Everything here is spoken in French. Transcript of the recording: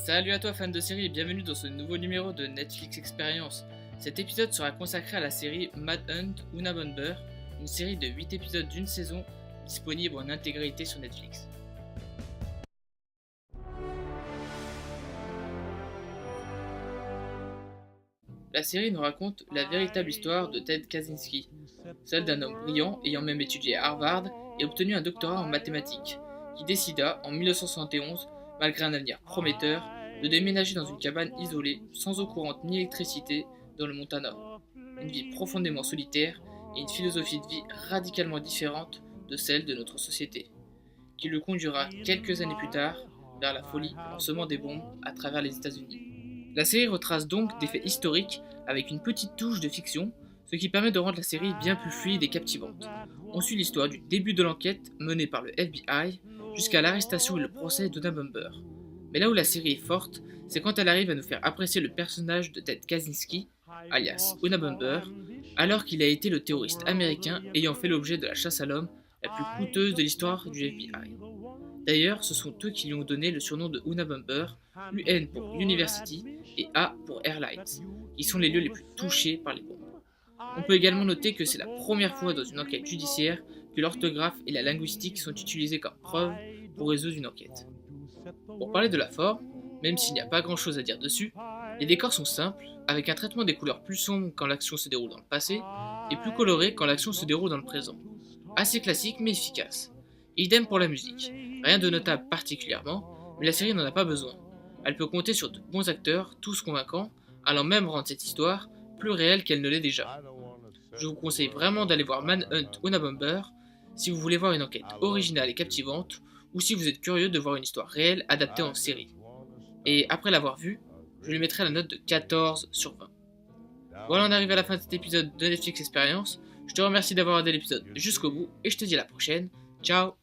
Salut à toi fan de série et bienvenue dans ce nouveau numéro de Netflix Experience. Cet épisode sera consacré à la série Mad Hunt Una Bomber, une série de 8 épisodes d'une saison disponible en intégralité sur Netflix. La série nous raconte la véritable histoire de Ted Kaczynski, celle d'un homme brillant ayant même étudié à Harvard et obtenu un doctorat en mathématiques, qui décida en 1971, malgré un avenir prometteur, de déménager dans une cabane isolée, sans eau courante ni électricité, dans le Montana. Une vie profondément solitaire et une philosophie de vie radicalement différente de celle de notre société, qui le conduira quelques années plus tard vers la folie en semant des bombes à travers les États-Unis. La série retrace donc des faits historiques avec une petite touche de fiction, ce qui permet de rendre la série bien plus fluide et captivante. On suit l'histoire du début de l'enquête menée par le FBI jusqu'à l'arrestation et le procès d'Una Bomber. Mais là où la série est forte, c'est quand elle arrive à nous faire apprécier le personnage de Ted Kaczynski, alias Una Bomber, alors qu'il a été le terroriste américain ayant fait l'objet de la chasse à l'homme la plus coûteuse de l'histoire du FBI. D'ailleurs, ce sont eux qui lui ont donné le surnom de Una Bomber, UN pour University et A pour Airlines, qui sont les lieux les plus touchés par les bombes. On peut également noter que c'est la première fois dans une enquête judiciaire que l'orthographe et la linguistique sont utilisées comme preuve pour résoudre une enquête. Pour parler de la forme, même s'il n'y a pas grand chose à dire dessus, les décors sont simples, avec un traitement des couleurs plus sombre quand l'action se déroule dans le passé, et plus coloré quand l'action se déroule dans le présent. Assez classique mais efficace. Idem pour la musique. Rien de notable particulièrement, mais la série n'en a pas besoin. Elle peut compter sur de bons acteurs, tous convaincants, allant même rendre cette histoire plus réelle qu'elle ne l'est déjà. Je vous conseille vraiment d'aller voir Manhunt Una Bomber si vous voulez voir une enquête originale et captivante, ou si vous êtes curieux de voir une histoire réelle adaptée en série. Et après l'avoir vue, je lui mettrai la note de 14 sur 20. Voilà, on arrive à la fin de cet épisode de Netflix Experience. Je te remercie d'avoir regardé l'épisode jusqu'au bout et je te dis à la prochaine. Ciao.